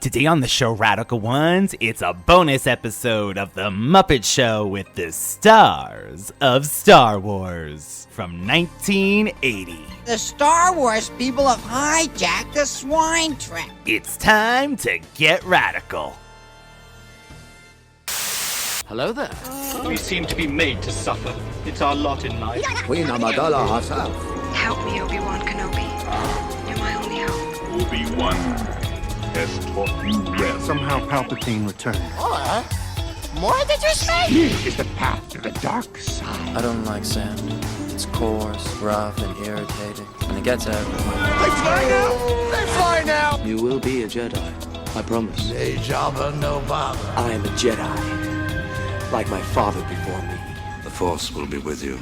Today on the show, Radical Ones, it's a bonus episode of the Muppet Show with the stars of Star Wars from 1980. The Star Wars people have hijacked the swine trap. It's time to get radical. Hello there. We seem to be made to suffer. It's our lot in life. Queen Amidala herself. Help me, Obi-Wan Kenobi. You're my only hope. Obi-Wan has taught you well. Somehow Palpatine returned. More did you say? Here is the path to the dark side. I don't like sand. It's coarse, rough, and irritating. And it gets everywhere. They fly now! They fly now! You will be a Jedi. I promise. Hey, Jabba, no bother. I am a Jedi, like my father before me. The Force will be with you,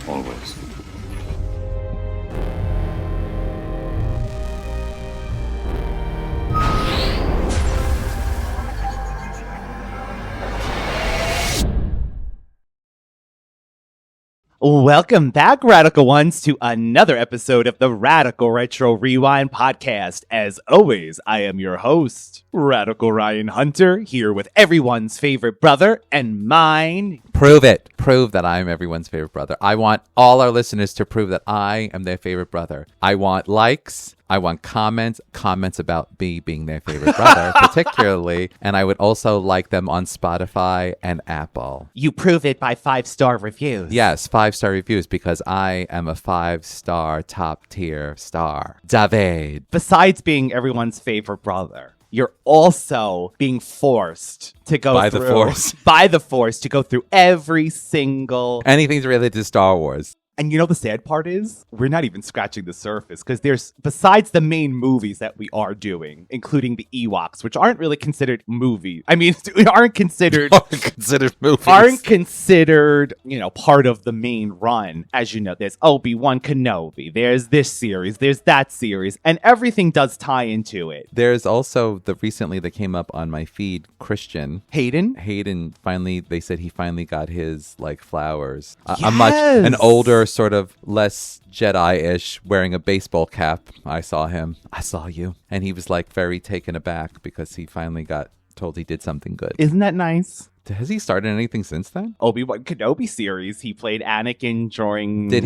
always. Welcome back, Radical Ones, to another episode of the Radical Retro Rewind podcast. As always, I am your host, Radical Ryan Hunter, here with everyone's favorite brother and mine. Prove it. Prove that I am everyone's favorite brother. I want all our listeners to prove that I am their favorite brother. I want likes. I want comments about me being their favorite brother, particularly. And I would also like them on Spotify and Apple. You prove it by 5-star reviews. Yes, 5-star reviews, because I am a 5-star top tier star. David. Besides being everyone's favorite brother, you're also being forced to go by through the Force to go through every single anything's related to Star Wars. And you know the sad part is, we're not even scratching the surface, because there's, besides the main movies that we are doing, including the Ewoks, which aren't really considered movies. I mean, aren't considered movies. Aren't considered, part of the main run. As you know, there's Obi-Wan Kenobi, there's this series, there's that series, and everything does tie into it. There's also recently that came up on my feed, Christian. Hayden finally, they said he finally got his, flowers. Yes! An older, sort of less Jedi-ish, wearing a baseball cap. I saw him. I saw you. And he was very taken aback because he finally got told he did something good. Isn't that nice? Has he started anything since then? Obi-Wan Kenobi series. He played Anakin during... Does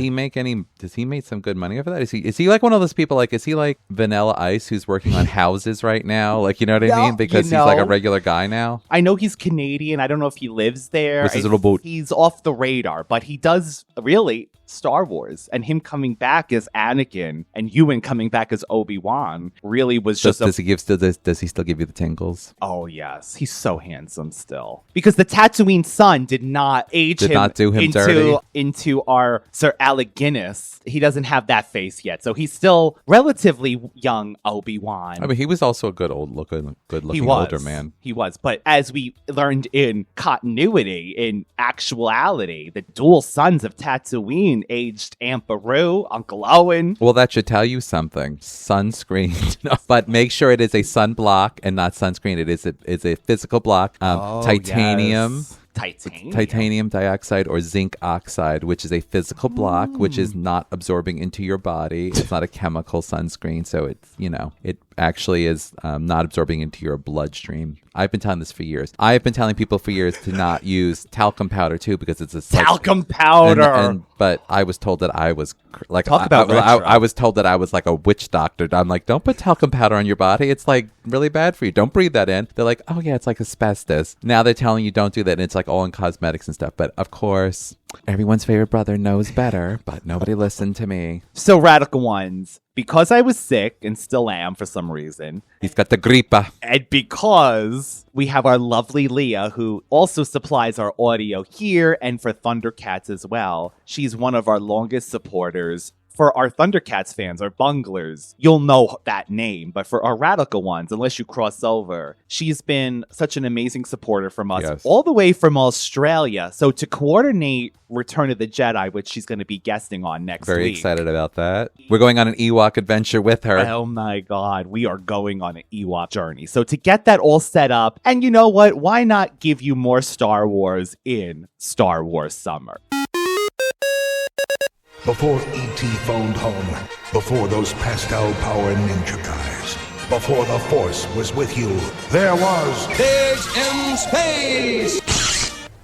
he make some good money off of that? Is he like one of those people, is he like Vanilla Ice who's working on houses right now? You know what I mean? Because he's like a regular guy now. I know he's Canadian. I don't know if he lives there. Where's his little boat? He's off the radar, but he does really Star Wars, and him coming back as Anakin and Ewan coming back as Obi-Wan really was just. Does he still give you the tingles? Oh yes, he's so handsome still. Because the Tatooine sun did not do him dirty into our Sir Alec Guinness. He doesn't have that face yet, so he's still relatively young Obi-Wan. I mean, he was also a good looking older man. He was, but as we learned in continuity, in actuality, the dual sons of Tatooine aged Aunt Beru, Uncle Owen. Well, that should tell you something. Sunscreen. But make sure it is a sunblock and not sunscreen. It is a physical block. Titanium. Yes. Titanium dioxide or zinc oxide, which is a physical block, which is not absorbing into your body. It's not a chemical sunscreen, so it's, it actually is not absorbing into your bloodstream. I've been telling this for years. I've been telling people for years to not use talcum powder too, because it's a talcum powder. But I was told that I was I was told that I was like a witch doctor. I'm like, don't put talcum powder on your body. It's really bad for you. Don't breathe that in. They're like, oh yeah, it's like asbestos. Now they're telling you don't do that, and it's all in cosmetics and stuff. But of course, everyone's favorite brother knows better, but nobody listened to me. So, Radical Ones, because I was sick and still am for some reason. He's got the gripa. And because we have our lovely Leah, who also supplies our audio here and for Thundercats as well. She's one of our longest supporters. For our Thundercats fans, our bunglers, you'll know that name. But for our Radical Ones, unless you cross over, she's been such an amazing supporter from us, all the way from Australia. So to coordinate Return of the Jedi, which she's going to be guesting on next week. Very excited about that. We're going on an Ewok adventure with her. Oh my God, we are going on an Ewok journey. So to get that all set up, and you know what? Why not give you more Star Wars in Star Wars Summer? Before E.T. phoned home, before those pastel power ninja guys, before the Force was with you, there was Pigs in Space!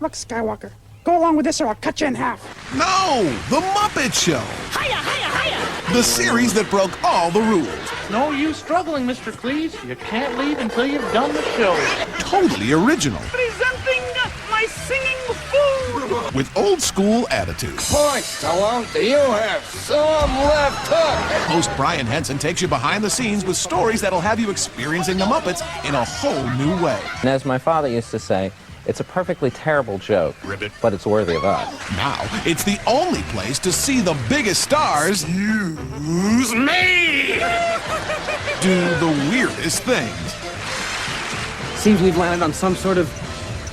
Luke Skywalker, go along with this or I'll cut you in half. No! The Muppet Show! Hiya, hiya, hiya! The series that broke all the rules. No use struggling, Mr. Cleese. You can't leave until you've done the show. Totally original. Presenting my singing food! With old school attitude. Point, Stallone, do you have some left hook? Host Brian Henson takes you behind the scenes with stories that'll have you experiencing the Muppets in a whole new way. And as my father used to say, it's a perfectly terrible joke, Ribbit. But it's worthy of us. Now, it's the only place to see the biggest stars use me! Do the weirdest things. Seems we've landed on some sort of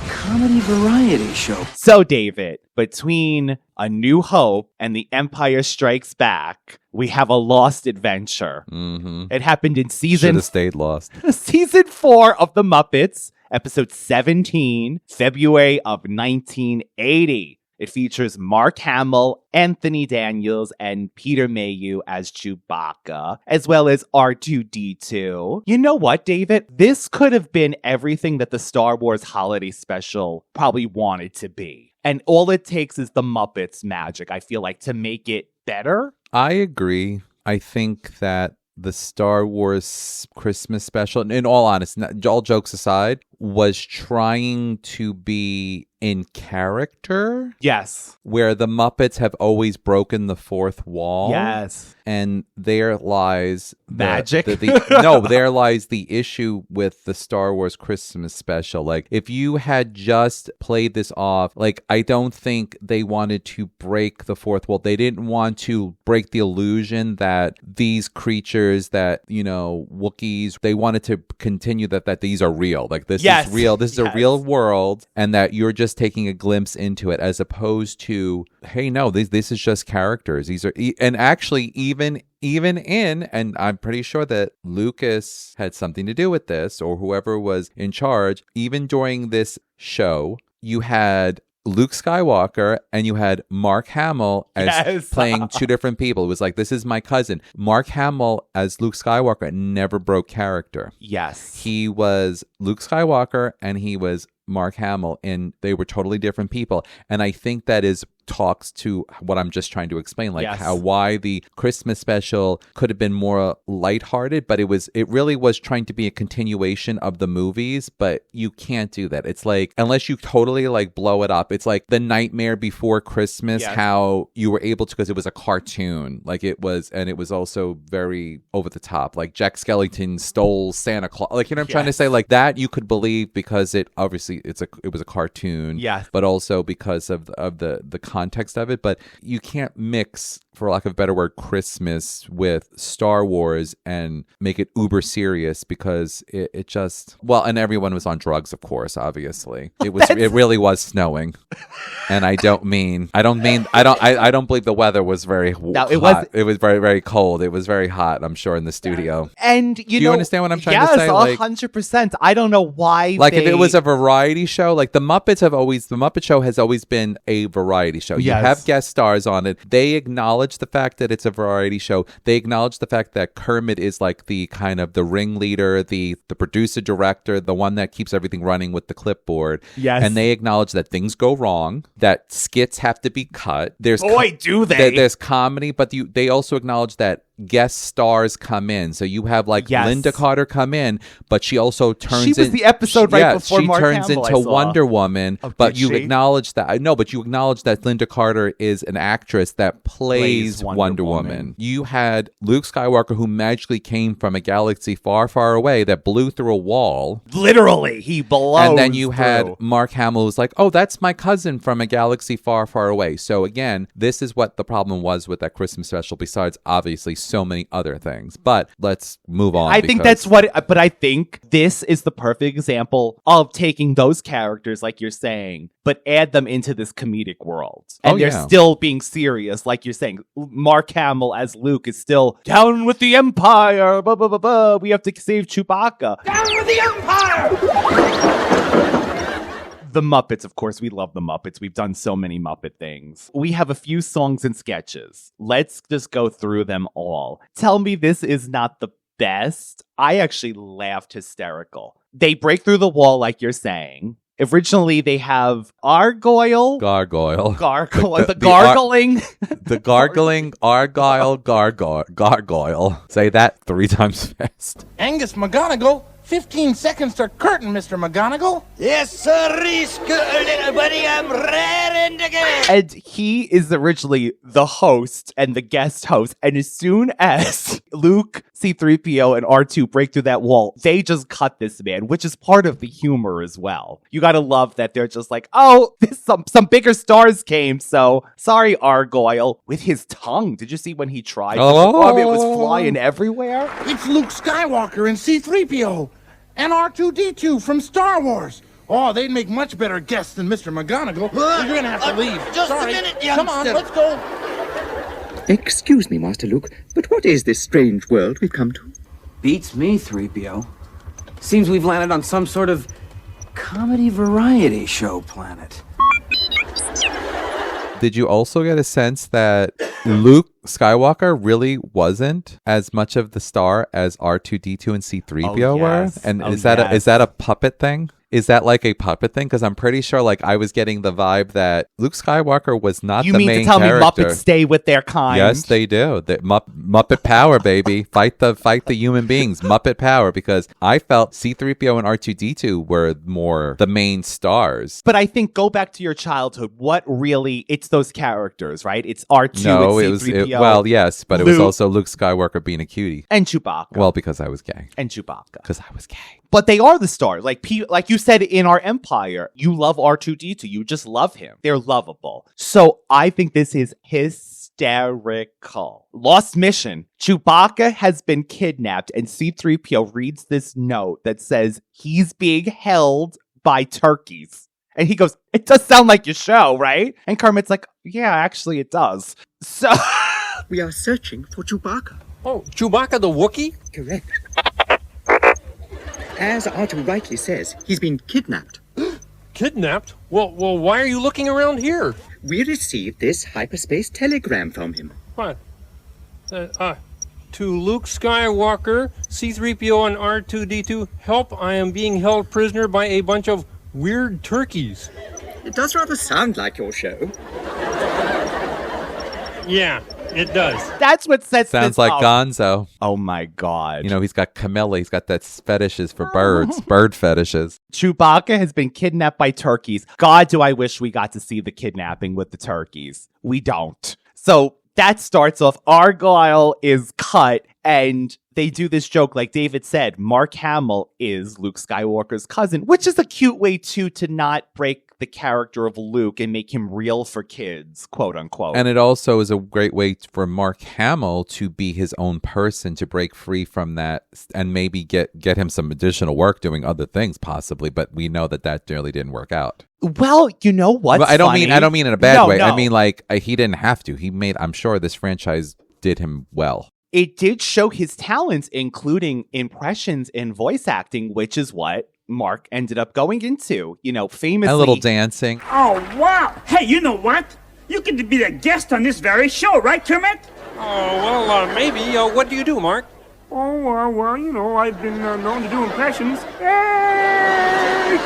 comedy variety show. So, David, between A New Hope and The Empire Strikes Back, we have a lost adventure. Mm-hmm. It happened in Should have stayed lost. season 4 of The Muppets, episode 17, February of 1980. It features Mark Hamill, Anthony Daniels, and Peter Mayhew as Chewbacca, as well as R2-D2. You know what, David? This could have been everything that the Star Wars holiday special probably wanted to be. And all it takes is the Muppets magic, I feel like, to make it better. I agree. I think that the Star Wars Christmas special, in all honesty, all jokes aside, was trying to be in character. Yes. Where the Muppets have always broken the fourth wall. Yes. And there lies magic. No, there lies the issue with the Star Wars Christmas special. Like, if you had just played this off, like, I don't think they wanted to break the fourth wall. They didn't want to break the illusion that these creatures that, you know, Wookiees, they wanted to continue that these are real. Like, this is real. This is a real world, and that you're just taking a glimpse into it, as opposed to, hey, no, this is just characters. These are, and actually, even in, and I'm pretty sure that Lucas had something to do with this, or whoever was in charge, even during this show, you had Luke Skywalker and you had Mark Hamill as playing two different people. It was like, this is my cousin. Mark Hamill as Luke Skywalker never broke character. Yes. He was Luke Skywalker and he was Mark Hamill, and they were totally different people. And I think that talks to what I'm just trying to explain, like why the Christmas special could have been more lighthearted, but it really was trying to be a continuation of the movies, but you can't do that. It's like, unless you totally like blow it up, it's like The Nightmare Before Christmas, how you were able to, because it was a cartoon, like it was, and it was also very over the top, like Jack Skellington stole Santa Claus, like, you know what I'm trying to say, like that you could believe because it obviously it was a cartoon, but also because of the context of it. But you can't mix, for lack of a better word, Christmas with Star Wars and make it uber serious, because it just, well, and everyone was on drugs, of course, obviously. It really was snowing. And I don't believe the weather was very hot. It was very, very cold. It was very hot, I'm sure, in the studio. And do you understand what I'm trying to say? Yes, 100%. I don't know why. Like, if it was a variety show, like the Muppet Show has always been a variety show. You have guest stars on it. They acknowledge the fact that it's a variety show. They acknowledge the fact that Kermit is like the kind of the ringleader, the producer director, the one that keeps everything running with the clipboard. Yes. And they acknowledge that things go wrong, that skits have to be cut. There's there's comedy, but they also acknowledge that guest stars come in. So you have like Linda Carter come in, but she also turns She was the episode before Mark turns Hamill, into Wonder Woman. But you acknowledge that. No, but you acknowledge that Linda Carter is an actress that plays Wonder Woman. You had Luke Skywalker, who magically came from a galaxy far, far away that blew through a wall. Literally, he blows. And then you had Mark Hamill, who's like, oh, that's my cousin from a galaxy far, far away. So again, this is what the problem was with that Christmas special, besides obviously so many other things. But let's move on. I think but I think this is the perfect example of taking those characters, like you're saying, but add them into this comedic world. And they're still being serious, like you're saying. Mark Hamill as Luke is still down with the Empire, blah, blah, blah, blah. We have to save Chewbacca. Down with the Empire! The Muppets, of course, we love the Muppets. We've done so many Muppet things. We have a few songs and sketches. Let's just go through them all. Tell me this is not the best. I actually laughed hysterical. They break through the wall like you're saying. Originally, they have Argyle. Gargoyle. The gargling. The gargling Argyle Gargoyle. Say that 3 times fast. Angus McGonagle, 15 seconds to curtain, Mr. McGonagle. Yes, sir, little buddy, I'm raring to go. And he is originally the host and the guest host. And as soon as Luke, C-3PO, and R2 break through that wall, they just cut this man, which is part of the humor as well. You gotta love that they're just like, oh, some bigger stars came, so sorry, Argyle. With his tongue. Did you see when he tried? Oh. It was flying everywhere. It's Luke Skywalker and C-3PO and R2-D2 from Star Wars. Oh, they'd make much better guests than Mr. McGonagle. You're gonna have to leave. Just Sorry. a minute, Come on, youngster. let's go. Excuse me, Master Luke, but what is this strange world we've come to? Beats me, 3PO. Seems we've landed on some sort of comedy variety show planet. Did you also get a sense that Luke Skywalker really wasn't as much of the star as R2-D2 and C-3PO were? And is that a puppet thing? Is that like a puppet thing? Because I'm pretty sure like I was getting the vibe that Luke Skywalker was not the main character. You mean to tell me Muppets stay with their kind? Yes, they do. The Muppet power, baby. Fight the human beings. Muppet power. Because I felt C-3PO and R2-D2 were more the main stars. But I think go back to your childhood. What really? It's those characters, right? It's R2 No, and C-3PO. well, yes, but Luke, it was also Luke Skywalker being a cutie. And Chewbacca. Well, because I was gay. And Chewbacca. Because I was gay. But they are the stars. Like you said in our Empire, you love R2-D2. You just love him. They're lovable. So I think this is hysterical. Lost mission. Chewbacca has been kidnapped and C-3PO reads this note that says he's being held by turkeys. And he goes, it does sound like your show, right? And Kermit's like, yeah, actually it does. So We are searching for Chewbacca. Oh, Chewbacca the Wookiee? Correct. As R2 rightly says, he's been kidnapped. Kidnapped? Well, why are you looking around here? We received this hyperspace telegram from him. What? To Luke Skywalker, C-3PO and R2-D2, help, I am being held prisoner by a bunch of weird turkeys. It does rather sound like your show. Yeah, it does. That's what sets Sounds this like up. Gonzo. Oh my God. You know, he's got Camilla. He's got that fetishes for birds. Bird fetishes. Chewbacca has been kidnapped by turkeys. God, do I wish we got to see the kidnapping with the turkeys. We don't. So that starts off. Argyle is cut, and they do this joke, like David said, Mark Hamill is Luke Skywalker's cousin, which is a cute way, too, to not break the character of Luke and make him real for kids, quote unquote. And it also is a great way for Mark Hamill to be his own person, to break free from that and maybe get him some additional work doing other things, possibly. But we know that really didn't work out. Well, you know what? I don't mean in a bad way. No. I mean, like, he didn't have to. I'm sure this franchise did him well. It did show his talents, including impressions and voice acting, which is what Mark ended up going into, famously. A little dancing. Oh, wow. Hey, you know what? You get to be the guest on this very show, right, Kermit? Oh, well, maybe. What do you do, Mark? Oh, well, I've been known to do impressions. Hey!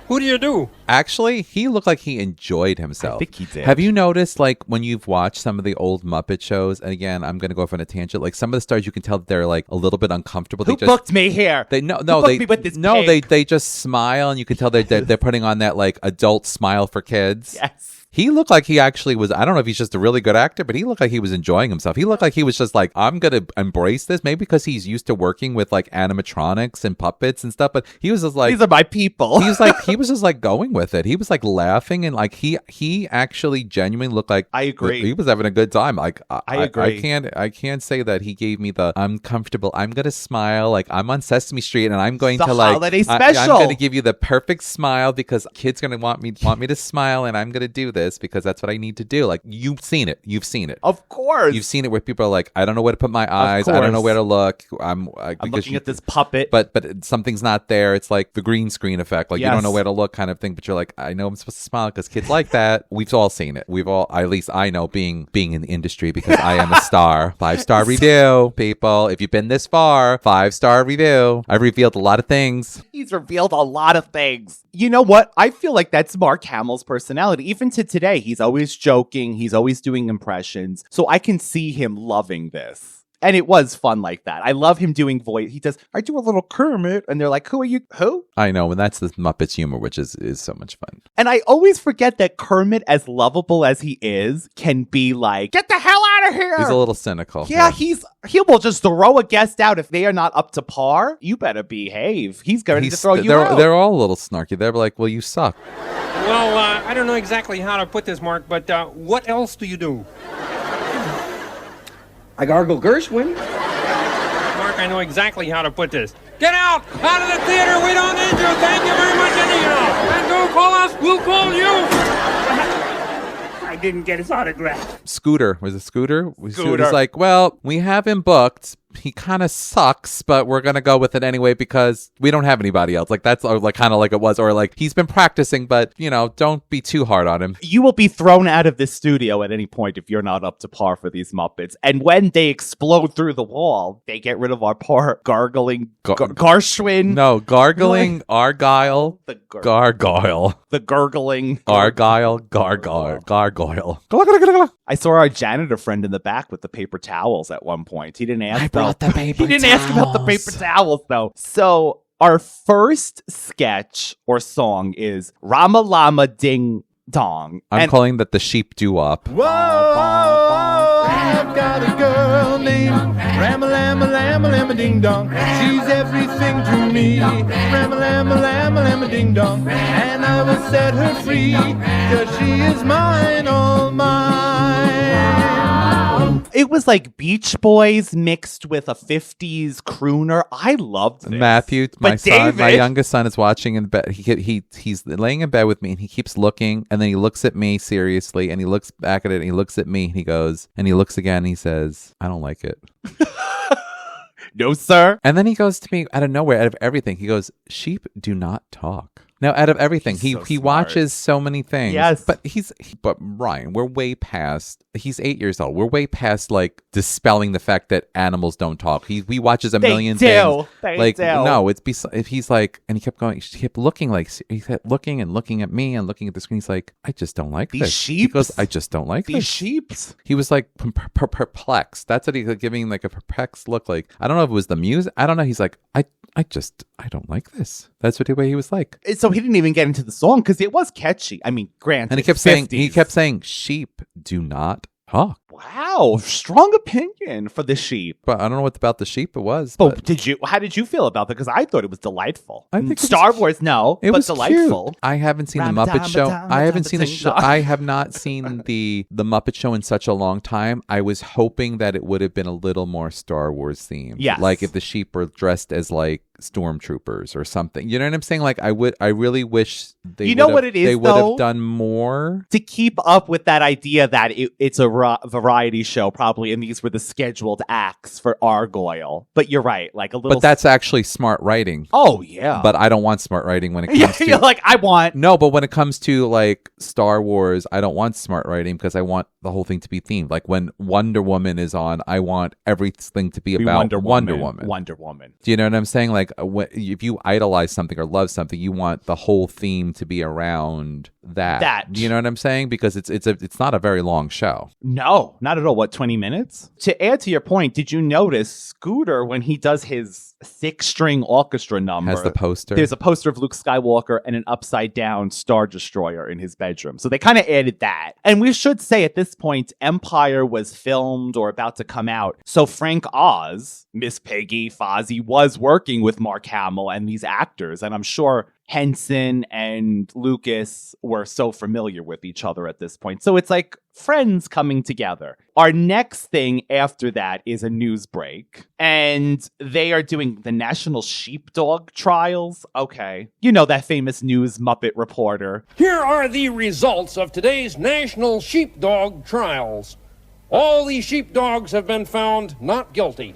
Who do you do? Actually, he looked like he enjoyed himself. I think he did. Have you noticed, like, when you've watched some of the old Muppet shows, and again, I'm going to go off on a tangent, like, some of the stars, you can tell they're, like, a little bit uncomfortable. Who booked me here? They Who booked me with this pig? They just smile, and you can tell they're putting on that, like, adult smile for kids. Yes. He looked like he actually was, I don't know if he's just a really good actor, but he looked like he was enjoying himself. He looked like he was just like, I'm going to embrace this, maybe because he's used to working with like animatronics and puppets and stuff, but he was just like, these are my people. he was just like going with it. He was like laughing, and like he actually genuinely looked like, I agree. He was having a good time. Like, I agree. I can't say that he gave me the, I'm comfortable, I'm going to smile, like I'm on Sesame Street and I'm going the to like, holiday special. I'm going to give you the perfect smile because kids going to want me to smile, and I'm going to do this. this because that's what I need to do. Like, you've seen it. Of course. You've seen it where people are like, I don't know where to put my eyes. I don't know where to look. I'm looking at this puppet. But something's not there. It's like the green screen effect. Like, Yes. you don't know where to look kind of thing. But you're like, I know I'm supposed to smile because kids like that. We've all seen it. At least I know being in the industry because I am a star. 5-star review, people. If you've been this far, 5-star review. I've revealed a lot of things. He's revealed a lot of things. You know what? I feel like that's Mark Hamill's personality. Even to today, he's always joking. He's always doing impressions. So I can see him loving this. And it was fun like that. I love him doing voice. He does, I do a little Kermit. And they're like, who are you? Who? I know. And that's the Muppets humor, which is so much fun. And I always forget that Kermit, as lovable as he is, can be like, get the hell out of here. He's a little cynical. Yeah, he will just throw a guest out if they are not up to par. You better behave. He's going to throw you out. They're all a little snarky. They're like, well, you suck. Well, I don't know exactly how to put this, Mark, but what else do you do? I gargle Gershwin. Mark, I know exactly how to put this. Get out of the theater. We don't need you. Thank you very much, anyhow. And don't call us. We'll call you. I didn't get his autograph. Scooter. Was it Scooter? Scooter's like, well, we have him booked. He kind of sucks, but we're going to go with it anyway because we don't have anybody else. Like, that's like kind of like it was. Or like, he's been practicing, but, don't be too hard on him. You will be thrown out of this studio at any point if you're not up to par for these Muppets. And when they explode through the wall, they get rid of our poor gargling Gershwin. No, gargling Argyle Gargoyle. The gurgling Argyle Gargoyle. I saw our janitor friend in the back with the paper towels at one point. He didn't ask. I brought the paper He didn't ask about the paper towels though. So our first sketch or song is Rama Lama Ding Dong. I'm calling that the sheep doo-wop. Whoa, I've got a girl named Rama Lama Lama Lama Ding Dong. She's everything to me. Rama Lama Lama Lama Ding Dong. And I will set her free, 'cause she is mine, all mine. It was like Beach Boys mixed with a 50s crooner. I loved this. Matthew, my youngest son is watching in bed. He's laying in bed with me and he keeps looking and then he looks at me seriously and he looks back at it and he looks at me and he goes, and he looks again and he says, I don't like it. No, sir. And then he goes to me out of nowhere, out of everything. He goes, sheep do not talk. Now, out of everything, he watches so many things. Yes. But Ryan, we're way past, he's 8 years old. We're way past like dispelling the fact that animals don't talk. He watches a million things. They do. No, if he's like, and he kept going, he kept looking like, he kept looking and looking at me and looking at the screen. He's like, I just don't like these this. Sheeps? He goes, I just don't like these this. sheeps. He was like perplexed. That's what he was giving like a perplexed look. Like, I don't know if it was the music. I don't know. He's like, I don't like this. That's what the way he was like. So he didn't even get into the song because it was catchy. I mean, granted. And he kept saying, sheep do not talk. Wow, strong opinion for the sheep. But I don't know what about the sheep it was. But how did you feel about that? Because I thought it was delightful. I think Star Wars, no, it was delightful. Cute. I haven't seen the Muppet Show. I haven't seen the show. I have not seen the Muppet Show in such a long time. I was hoping that it would have been a little more Star Wars themed. Yes. Like if the sheep were dressed as like stormtroopers or something. You know what I'm saying? Like I really wish they would have done more to keep up with that idea that it's a variety show probably, and these were the scheduled acts for Argyle. But you're right, like a little. But that's actually smart writing. Oh yeah. But I don't want smart writing when it comes to like I want but when it comes to like Star Wars, I don't want smart writing because I want the whole thing to be themed. Like when Wonder Woman is on, I want everything to be about Wonder Woman. Do you know what I'm saying? Like if you idolize something or love something, you want the whole theme to be around that. Do you know what I'm saying? Because it's not a very long show. No, not at all. What, 20 minutes? To add to your point, did you notice Scooter when he does his 6-string orchestra number? Has the poster? There's a poster of Luke Skywalker and an upside down Star Destroyer in his bedroom. So they kind of added that. And we should say at this point, Empire was filmed or about to come out. So Frank Oz, Miss Piggy, Fozzie was working with Mark Hamill and these actors. And I'm sure Henson and Lucas were so familiar with each other at this point. So it's like friends coming together. Our next thing after that is a news break. And they are doing the National Sheepdog Trials. Okay. You know that famous news Muppet reporter. Here are the results of today's National Sheepdog Trials. All the sheepdogs have been found not guilty.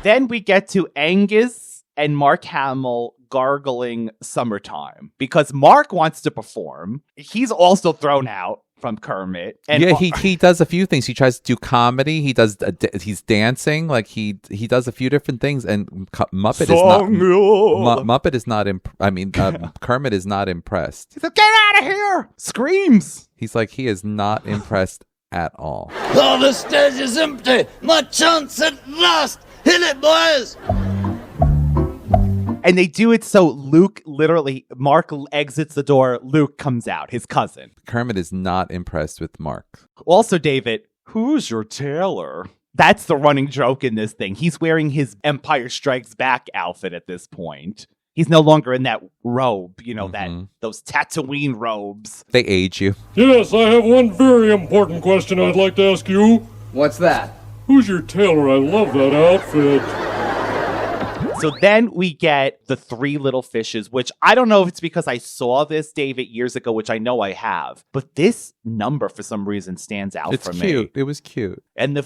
Then we get to Angus and Mark Hamill gargling Summertime because Mark wants to perform. He's also thrown out from Kermit. And yeah, he does a few things. He tries to do comedy. He's dancing. Like he does a few different things. And Muppet is not. Kermit is not impressed. He's like, get out of here! Screams. He's like, he is not impressed at all. Oh, the stage is empty. My chance at last. Hit it, boys! And they do it so Mark exits the door, Luke comes out, his cousin. Kermit is not impressed with Mark. Also, David, who's your tailor? That's the running joke in this thing. He's wearing his Empire Strikes Back outfit at this point. He's no longer in that robe, those Tatooine robes. They age you. Yes, I have one very important question I'd like to ask you. What's that? Who's your tailor? I love that outfit. So then we get the Three Little Fishes, which I don't know if it's because I saw this, David, years ago, which I know I have. But this number, for some reason, stands out for me. It's cute. It was cute. And they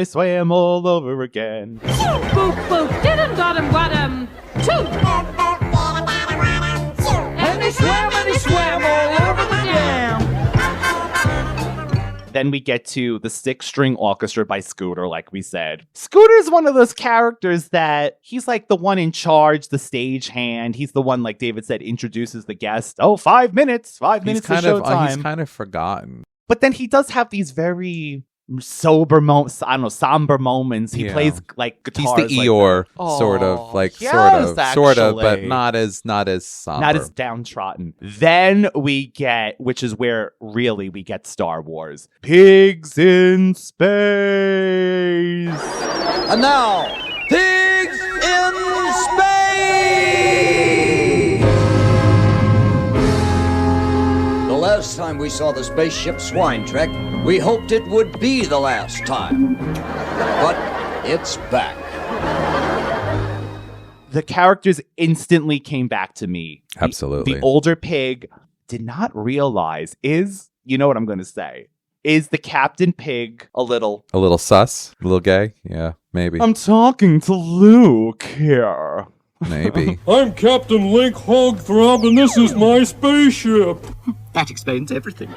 swam all over again. Boop, boop, did-em, got-em, got-em. And they swam all over the dam. Then we get to the 6-string orchestra by Scooter, like we said. Scooter's one of those characters that he's like the one in charge, the stagehand. He's the one, like David said, introduces the guest. Oh, 5 minutes. 5 minutes to showtime. He's kind of forgotten. But then he does have these very somber moments. He plays like guitars. He's the Eeyore, sort of, but not as somber. Not as downtrodden. Then we get, which is where really we get Star Wars. Pigs in Space. And now, Pigs in Space! The last time we saw the spaceship Swine Trek, we hoped it would be the last time. But it's back. The characters instantly came back to me. Absolutely. The older pig did not realize you know what I'm going to say, is the Captain Pig a little sus? A little gay? Yeah, maybe. I'm talking to Luke here. Maybe. I'm Captain Link Hogthrob, and this is my spaceship. That explains everything.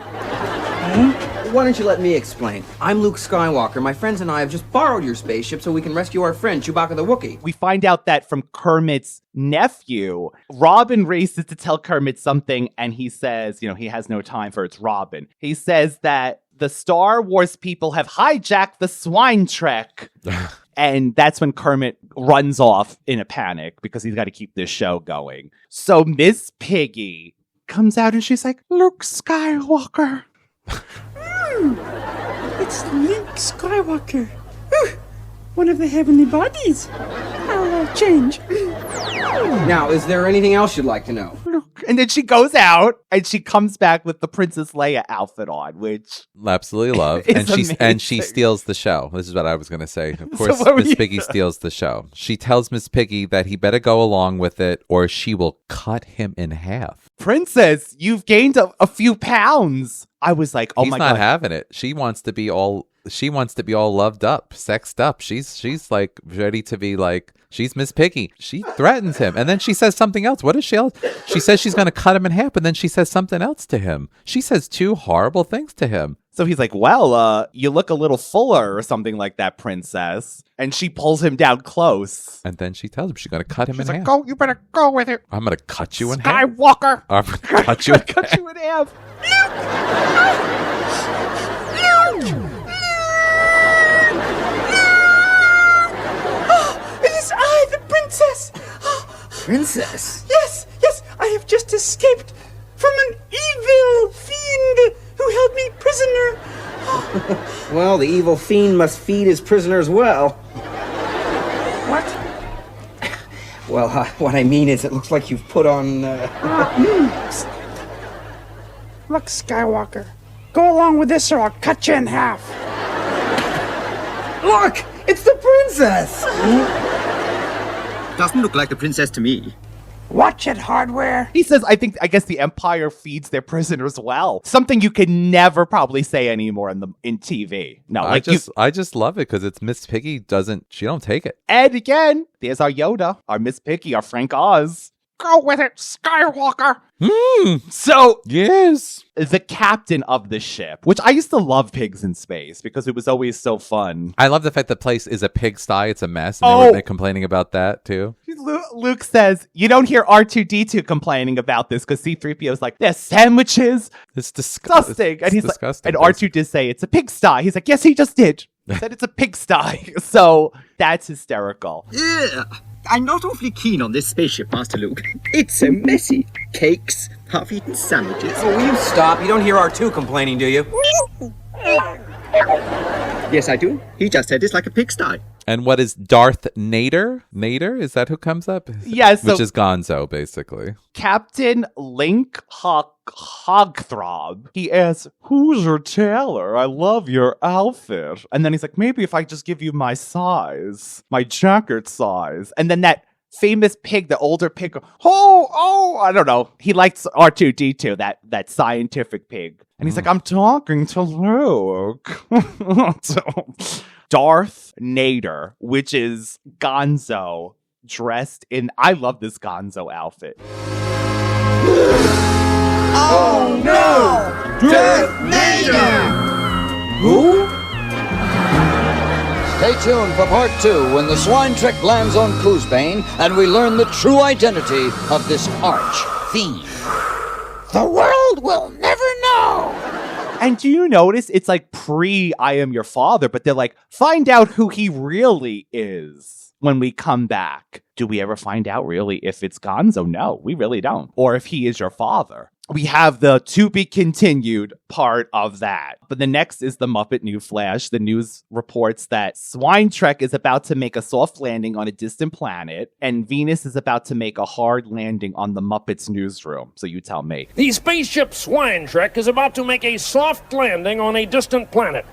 Why don't you let me explain? I'm Luke Skywalker. My friends and I have just borrowed your spaceship so we can rescue our friend, Chewbacca the Wookiee. We find out that from Kermit's nephew, Robin races to tell Kermit something, and he says, he has no time for it's Robin. He says that the Star Wars people have hijacked the Swine Trek. And that's when Kermit runs off in a panic because he's got to keep this show going. So Miss Piggy comes out and she's like, Luke Skywalker. It's Luke Skywalker. One of the heavenly bodies. I'll change. Now, is there anything else you'd like to know? And then she goes out and she comes back with the Princess Leia outfit on, which absolutely love. And she steals the show. This is what I was going to say. Of course, So Miss Piggy steals the show. She tells Miss Piggy that he better go along with it or she will cut him in half. Princess, you've gained a few pounds. I was like, oh my God. He's not having it. She wants to be all loved up, sexed up. She's like ready to be like, she's Miss Piggy. She threatens him. And then she says something else. What is she else? She says she's going to cut him in half. And then she says something else to him. She says 2 horrible things to him. So he's like, well, you look a little fuller or something like that, princess. And she pulls him down close. And then she tells him she's going to cut him in half. Go, you better go with it. I'm going to cut you in half. Skywalker. I'm going to cut you in half. Cut you in half. It is I, the princess. Princess? Yes, I have just escaped from an evil fiend who held me prisoner. Well, the evil fiend must feed his prisoners well. What? Well, what I mean is it looks like you've put on, Look, Skywalker. Go along with this or I'll cut you in half. Look! It's the princess! Doesn't look like the princess to me. Watch it, Hardware. He says, I guess the Empire feeds their prisoners well. Something you can never probably say anymore in TV. No, I just love it because it's Miss Piggy she don't take it. And again, there's our Yoda, our Miss Piggy, our Frank Oz. Go with it, Skywalker. So, yes, the captain of the ship, which I used to love pigs in space because it was always so fun. I love the fact the place is a pigsty. It's a mess. And they were complaining about that too. Luke says, you don't hear R2-D2 complaining about this because C-3PO is like, there's sandwiches. It's disgusting. And he's disgusting. Like, and R2 did say it's a pigsty. He's like, yes, he just did. He said it's a pigsty. So that's hysterical. Yeah. I'm not awfully keen on this spaceship, Master Luke. It's so messy. Cakes, half-eaten sandwiches. Oh, will you stop? You don't hear R2 complaining, do you? Yes, I do. He just said it's like a pigsty. And what is Darth Nader? Nader? Is that who comes up? Yes. Which is Gonzo, basically. Captain Link Hogthrob. He asks, who's your tailor? I love your outfit. And then he's like, maybe if I just give you my size, my jacket size. And then that famous pig, the older pig, I don't know. He likes R2-D2, that scientific pig. And he's like, I'm talking to Luke. Darth Nader, which is Gonzo dressed in, I love this Gonzo outfit. Oh no! Darth Vader! Who? Stay tuned for part 2 when the swine trick lands on Coosbane and we learn the true identity of this arch fiend. The world will never know! And do you notice it's like I Am Your Father, but they're like, find out who he really is when we come back. Do we ever find out really if it's Gonzo? No, we really don't. Or if he is your father. We have the to be continued part of that. But the next is the Muppet New Flash. The news reports that Swine Trek is about to make a soft landing on a distant planet, and Venus is about to make a hard landing on the Muppets newsroom. So you tell me. The spaceship Swine Trek is about to make a soft landing on a distant planet.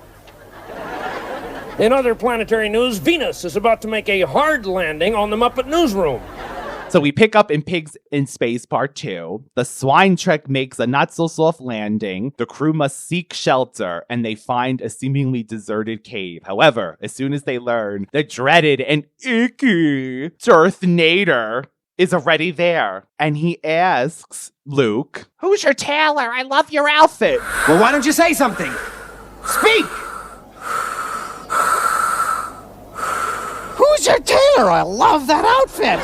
In other planetary news, Venus is about to make a hard landing on the Muppet newsroom. So we pick up in Pigs in Space Part 2. The Swine Trek makes a not-so-soft landing. The crew must seek shelter, and they find a seemingly deserted cave. However, as soon as they learn, the dreaded and icky Darth Nader is already there. And he asks Luke, who's your tailor? I love your outfit. Well, why don't you say something? Speak! Who's your tailor? I love that outfit!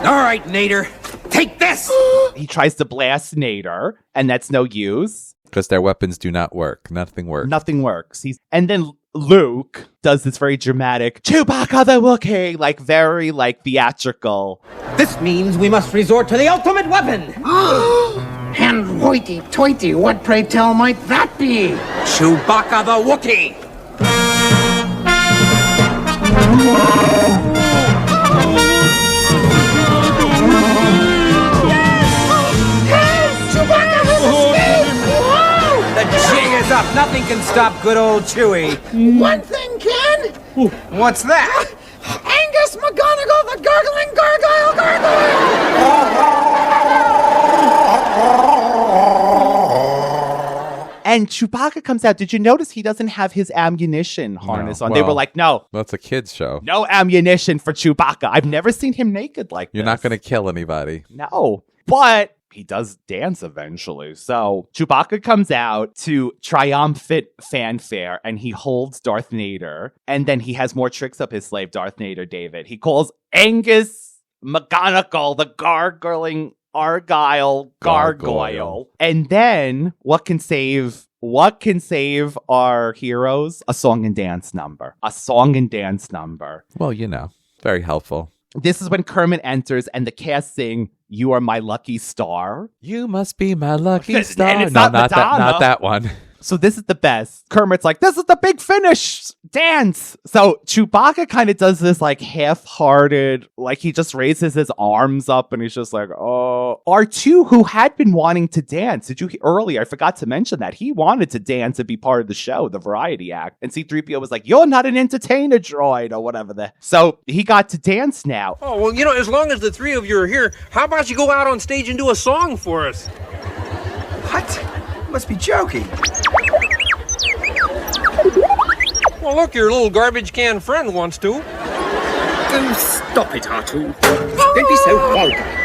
All right, Nader, take this! He tries to blast Nader, and that's no use. Because their weapons do not work. Nothing works. Nothing works. And then Luke does this very dramatic, Chewbacca the Wookiee, very theatrical. This means we must resort to the ultimate weapon! And hoity-toity, what pray tell might that be? Chewbacca the Wookiee! The jig is up. Nothing can stop good old Chewie. One thing can. What's that? Angus McGonagle, the gargling gargoyle! And Chewbacca comes out. Did you notice he doesn't have his ammunition harness on? They were like, no. That's a kid's show. No ammunition for Chewbacca. I've never seen him naked like You're this. not going to kill anybody. No. But he does dance eventually. So Chewbacca comes out to triumphant fanfare and he holds Darth Nader. And then he has more tricks up his sleeve, Darth Nader, David. He calls Angus McGonagle the gargling Argyle Gargoyle. And then what can save our heroes? A song and dance number. Well, very helpful. This is when Kermit enters and the cast sing, "You Are My Lucky Star." You must be my lucky star. And it's not that one. So this is the best. Kermit's like, this is the big finish dance. So Chewbacca kind of does this like half-hearted, like he just raises his arms up and he's just like, oh. R2, who had been wanting to dance, did you hear earlier? I forgot to mention that. He wanted to dance and be part of the show, the variety act. And C-3PO was like, you're not an entertainer, droid, or whatever. So he got to dance now. Oh, well, you know, as long as the three of you are here, how about you go out on stage and do a song for us? What? You must be joking. Well, look, your little garbage can friend wants to. Oh, stop it, R2. Don't be so vulgar.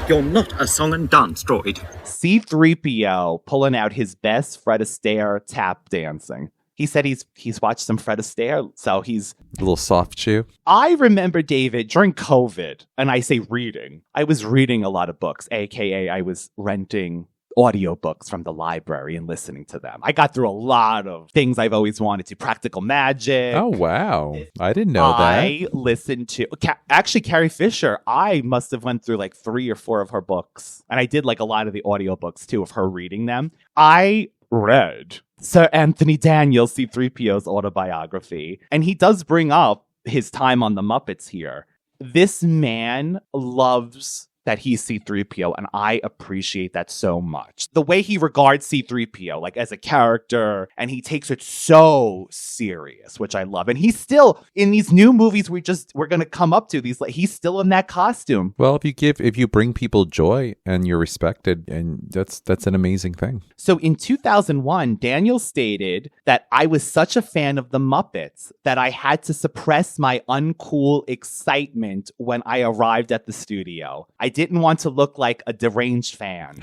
You're not a song and dance droid. C-3PO pulling out his best Fred Astaire tap dancing. He said he's watched some Fred Astaire, so he's... A little soft chew. I remember, David, during COVID, and I say reading, I was reading a lot of books, a.k.a. I was renting audiobooks from the library and listening to them. I got through a lot of things I've always wanted to. Practical Magic. Oh, wow. I didn't know that. I listened to... Actually, Carrie Fisher, I must have went through like 3 or 4 of her books. And I did like a lot of the audiobooks, too, of her reading them. I read Sir Anthony Daniels, C-3PO's autobiography. And he does bring up his time on the Muppets here. This man loves that he's C-3PO, and I appreciate that so much. The way he regards C-3PO, like as a character, and he takes it so serious, which I love. And he's still, in these new movies we're going to come up to, these, like, he's still in that costume. Well, if you bring people joy and you're respected, and that's an amazing thing. So in 2001, Daniel stated that I was such a fan of the Muppets that I had to suppress my uncool excitement when I arrived at the studio. I didn't want to look like a deranged fan.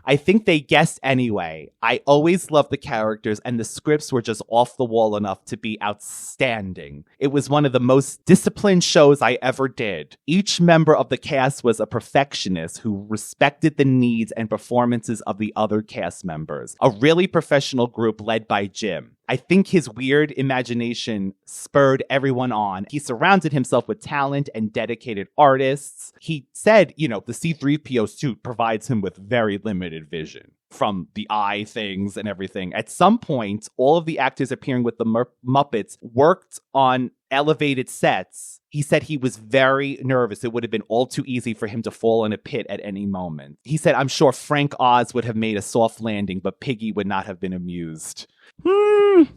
I think they guessed anyway. I always loved the characters, and the scripts were just off the wall enough to be outstanding. It was one of the most disciplined shows I ever did. Each member of the cast was a perfectionist who respected the needs and performances of the other cast members. A really professional group led by Jim. I think his weird imagination spurred everyone on. He surrounded himself with talent and dedicated artists. He said, the C-3PO suit provides him with very limited vision from the eye things and everything. At some point, all of the actors appearing with the Muppets worked on elevated sets. He said he was very nervous. It would have been all too easy for him to fall in a pit at any moment. He said, I'm sure Frank Oz would have made a soft landing, but Piggy would not have been amused.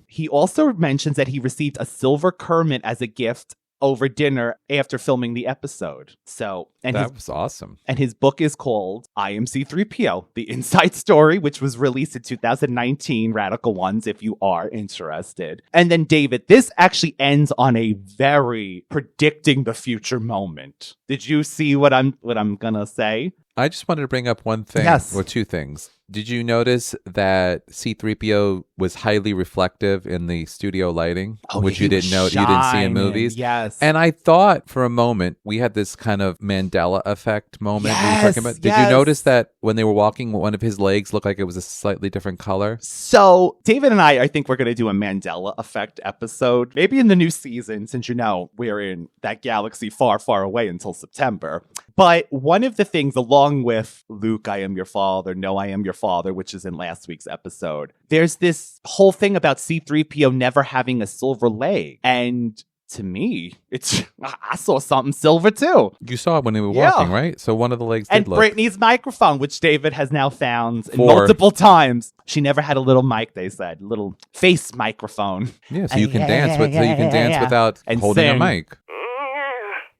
He also mentions that he received a silver Kermit as a gift over dinner after filming the episode. That was awesome. And his book is called I Am C-3PO, The Inside Story, which was released in 2019, Radical Ones, if you are interested. And then, David, this actually ends on a very predicting the future moment. Did you see what I'm gonna say? I just wanted to bring up one thing, or two things. Did you notice that C-3PO was highly reflective in the studio lighting, which you didn't see in movies? Yes. And I thought for a moment we had this kind of Mandela effect moment we were talking about. Did you notice that when they were walking, one of his legs looked like it was a slightly different color? So David and I think we're going to do a Mandela effect episode, maybe in the new season, since we're in that galaxy far, far away until September. But one of the things, along with Luke, I am your father, no, I am your father, which is in last week's episode, there's this whole thing about C-3PO never having a silver leg. And to me, I saw something silver too. You saw it when they were walking, right? So one of the legs did look. Brittany's microphone, which David has now found multiple times. She never had a little mic, they said, little face microphone. Yeah, so you can dance without holding a mic.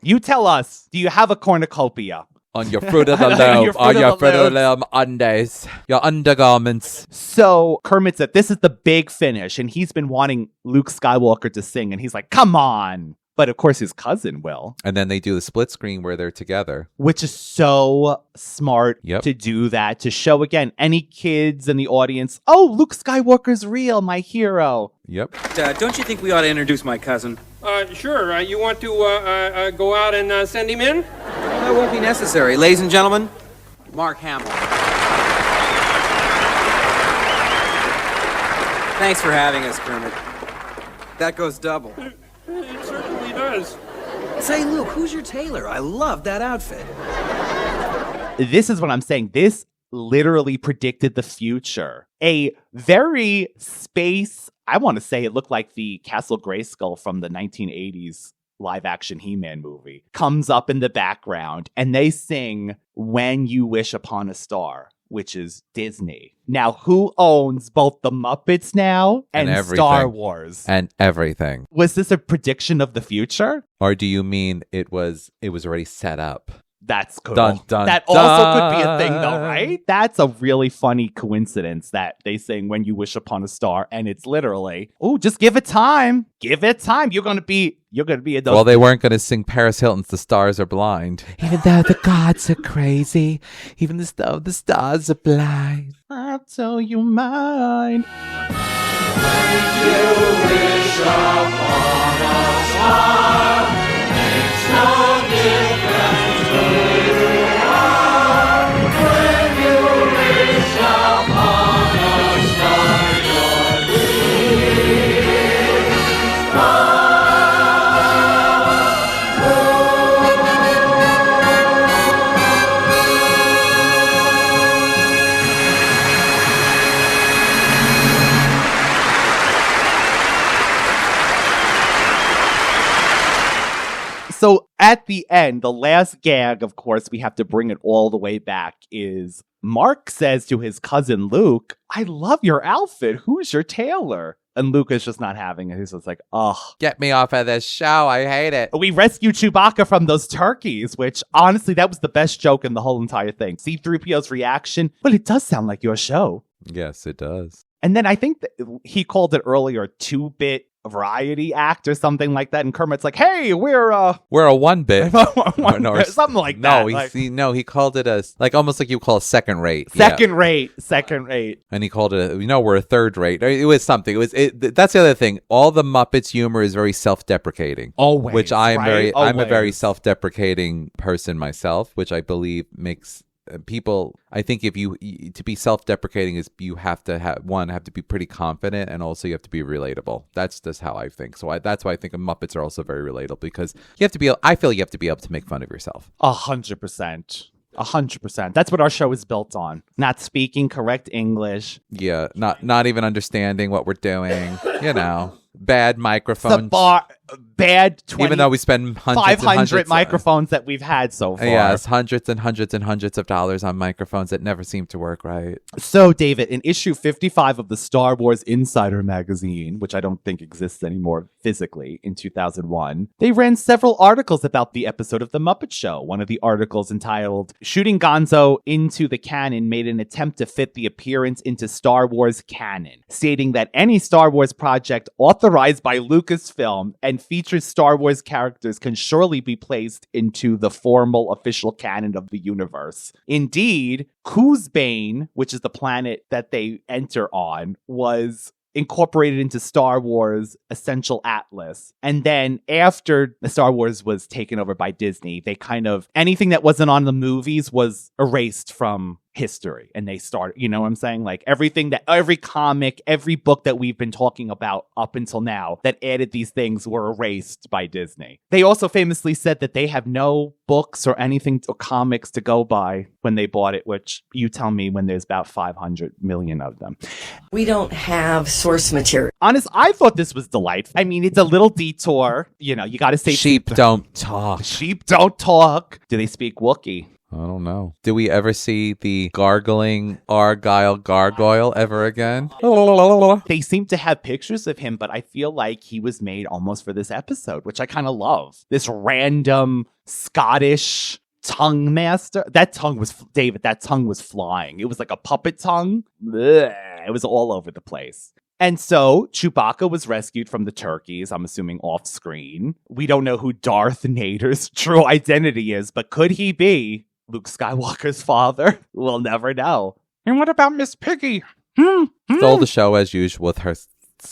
You tell us, do you have a cornucopia? On your Fruit of the Loom, on your Fruit of the Loom undies, your undergarments. So Kermit said, this is the big finish, and he's been wanting Luke Skywalker to sing, and he's like, come on. But of course his cousin will. And then they do the split screen where they're together. Which is so smart to do that, to show, again, any kids in the audience, oh, Luke Skywalker's real, my hero. Yep. Don't you think we ought to introduce my cousin? Sure. You want to go out and send him in? That won't be necessary. Ladies and gentlemen, Mark Hamill. Thanks for having us, Kermit. That goes double. It certainly does. Say, Luke, who's your tailor? I love that outfit. This is what I'm saying. This literally predicted the future. A very space, I want to say it looked like the Castle Grayskull from the 1980s live action He-Man movie, comes up in the background and they sing When You Wish Upon a Star, which is Disney. Now, who owns both the Muppets now and Star Wars? And everything. Was this a prediction of the future? Or do you mean it was already set up? That's cool. Dun, dun, that also could be a thing, though, right? That's a really funny coincidence that they sing When You Wish Upon a Star, and it's literally, oh, just give it time. Give it time. You're gonna be in those. Well, they weren't gonna sing Paris Hilton's "The Stars Are Blind." Even though the gods are crazy, even though the stars are blind. I'll tell you mine. When you wish upon a star, makes no difference. So at the end, the last gag, of course, we have to bring it all the way back, is Mark says to his cousin Luke, I love your outfit. Who's your tailor? And Luke is just not having it. He's just like, ugh. Get me off of this show. I hate it. We rescued Chewbacca from those turkeys, which honestly, that was the best joke in the whole entire thing. C-3PO's reaction, well, it does sound like your show. Yes, it does. And then I think that he called it earlier a 2-bit variety act or something like that. And Kermit's like, hey, we're a 1-bit. Something like that. He called it almost like you call a second rate. Second rate. And he called it, we're a third rate. It was something. That's the other thing. All the Muppets humor is very self-deprecating. Always. Which I'm Always. a very self-deprecating person myself, which I believe makes people, I think if you to be self-deprecating is you have to have to be pretty confident, and also you have to be relatable. That's just how I think. So that's why I think Muppets are also very relatable, because you have to be. I feel you have to be able to make fun of yourself. 100%. 100%. That's what our show is built on. Not speaking correct English. Yeah, not even understanding what we're doing. Bad microphones. Bad 20, even though we spend 500 microphones that we've had so far. Yes, hundreds and hundreds and hundreds of dollars on microphones that never seem to work right. So, David, in issue 55 of the Star Wars Insider magazine, which I don't think exists anymore physically, in 2001, they ran several articles about the episode of The Muppet Show. One of the articles entitled, Shooting Gonzo into the Canon made an attempt to fit the appearance into Star Wars canon, stating that any Star Wars project authorized by Lucasfilm and features Star Wars characters can surely be placed into the formal official canon of the universe. Indeed, Coosbane, which is the planet that they enter on, was incorporated into Star Wars Essential Atlas. And then after the Star Wars was taken over by Disney, they anything that wasn't on the movies was erased from history, and they started, you know what I'm saying? Like every comic, every book that we've been talking about up until now that added these things were erased by Disney. They also famously said that they have no books or anything or comics to go by when they bought it, which you tell me when there's about 500 million of them. We don't have source material. Honest, I thought this was delightful. I mean, it's a little detour. You got to say sheep don't talk. Sheep don't talk. Do they speak Wookiee? I don't know. Do we ever see the gargling Argyle Gargoyle ever again? They seem to have pictures of him, but I feel like he was made almost for this episode, which I kind of love. This random Scottish tongue master. That tongue was flying. It was like a puppet tongue. Blech. It was all over the place. And so Chewbacca was rescued from the turkeys, I'm assuming off screen. We don't know who Darth Nader's true identity is, but could he be Luke Skywalker's father? We'll never know. And what about Miss Piggy? Stole the show as usual with her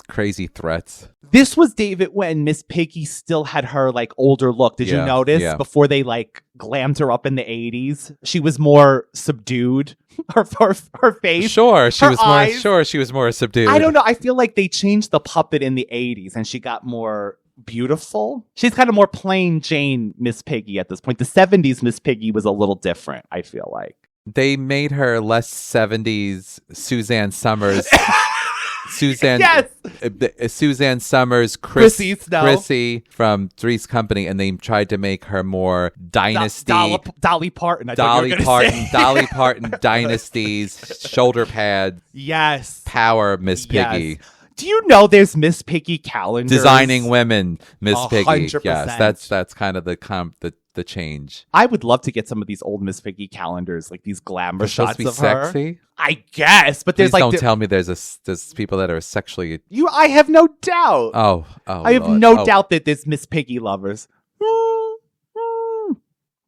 crazy threats. This was, David, when Miss Piggy still had her older look. Did you notice? Yeah. Before they glammed her up in the 80s, she was more subdued. Her face. Sure, she eyes. She was more subdued. I don't know. I feel like they changed the puppet in the 80s and she got more beautiful. She's kind of more plain Jane Miss Piggy at this point. The 70s Miss Piggy was a little different, I feel like. They made her less 70s Suzanne Summers. Suzanne Summers, Chrissy from Three's Company, and they tried to make her more Dynasty. Dolly Parton. Dolly Parton Dynasties, shoulder pads. Yes. Power Miss Piggy. Yes. Do you know there's Miss Piggy calendars? Designing women, Miss Piggy. 100%. Yes, that's kind of the change. I would love to get some of these old Miss Piggy calendars, like these glamour shots of sexy? her. I guess, but there's Please don't tell me there's people that are sexually. I have no doubt. Oh, I have no doubt that there's Miss Piggy lovers.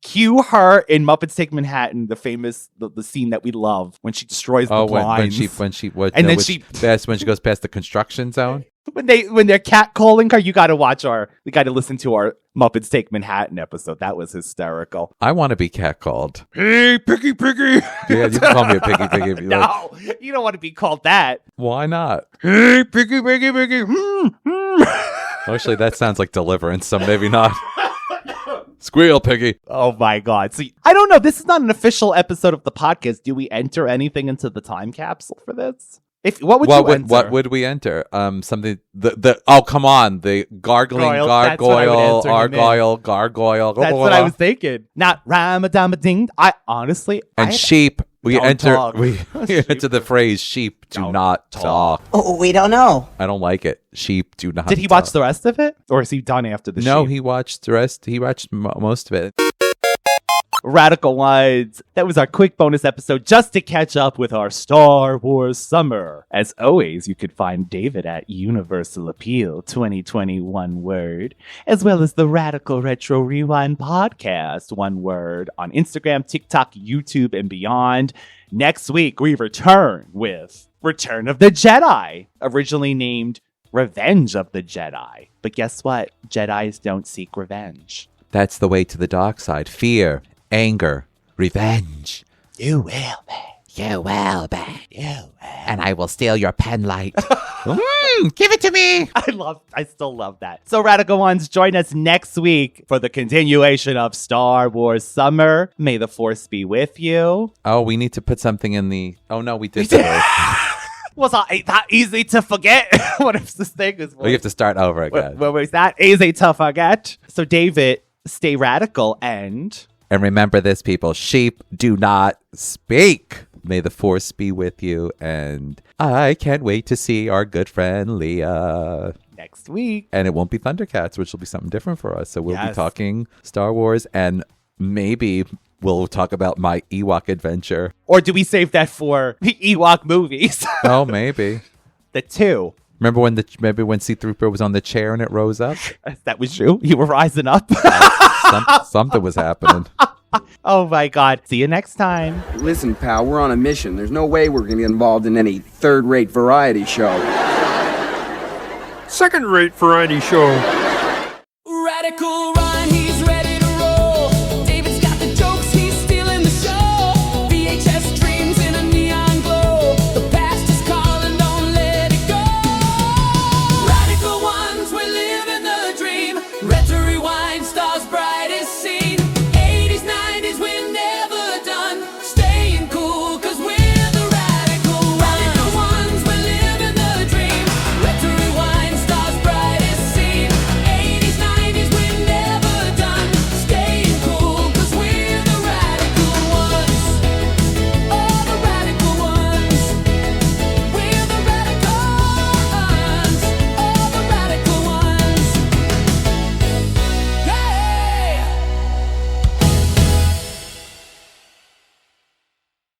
Cue her in Muppets Take Manhattan, the famous the scene that we love when she destroys the blinds. when she goes past the construction zone. When they're catcalling her, you got to watch we got to listen to our Muppets Take Manhattan episode. That was hysterical. I want to be catcalled. Hey, Piggy. Yeah, you can call me a Piggy if you like. No, you don't want to be called that. Why not? Hey, Piggy. Actually, that sounds like Deliverance, so maybe not. Squeal, Piggy. Oh my God. See, I don't know. This is not an official episode of the podcast. Do we enter anything into the time capsule for this? What would we enter? Something come on, the gargling Argyle Gargoyle. That's what I was thinking. Not Ramadama-ding. Sheep. We enter the phrase "sheep do not talk." Oh, we don't know. I don't like it. Sheep do not. Did he watch the rest of it, or is he done after the? No, sheep? he watched the rest. He watched most of it. Radical Ones. That was our quick bonus episode just to catch up with our Star Wars summer. As always, you could find David at Universal Appeal 2021 word, as well as the Radical Retro Rewind podcast, one word, on Instagram, TikTok, YouTube, and beyond. Next week, we return with Return of the Jedi, originally named Revenge of the Jedi. But guess what? Jedis don't seek revenge. That's the way to the dark side. Fear. Anger, revenge. You will be. You will be. You will. And I will steal your pen light. Give it to me. I still love that. So Radical Ones, join us next week for the continuation of Star Wars Summer. May the Force be with you. Oh, we need to put something in the... Oh, no, we did. Was that easy to forget? What if this thing is... Well, you have to start over again. What was that easy to forget? So David, stay radical and... And remember this, people. Sheep do not speak. May the Force be with you. And I can't wait to see our good friend Leah next week. And it won't be Thundercats, which will be something different for us. So we'll be talking Star Wars, and maybe we'll talk about my Ewok adventure. Or do we save that for the Ewok movies? Oh, maybe. The two. Remember when C-3PO was on the chair and it rose up? That was you. You were rising up. Something was happening. Oh my God. See you next time. Listen, pal, we're on a mission. There's no way we're going to get involved in any third-rate variety show. Second-rate variety show. Radical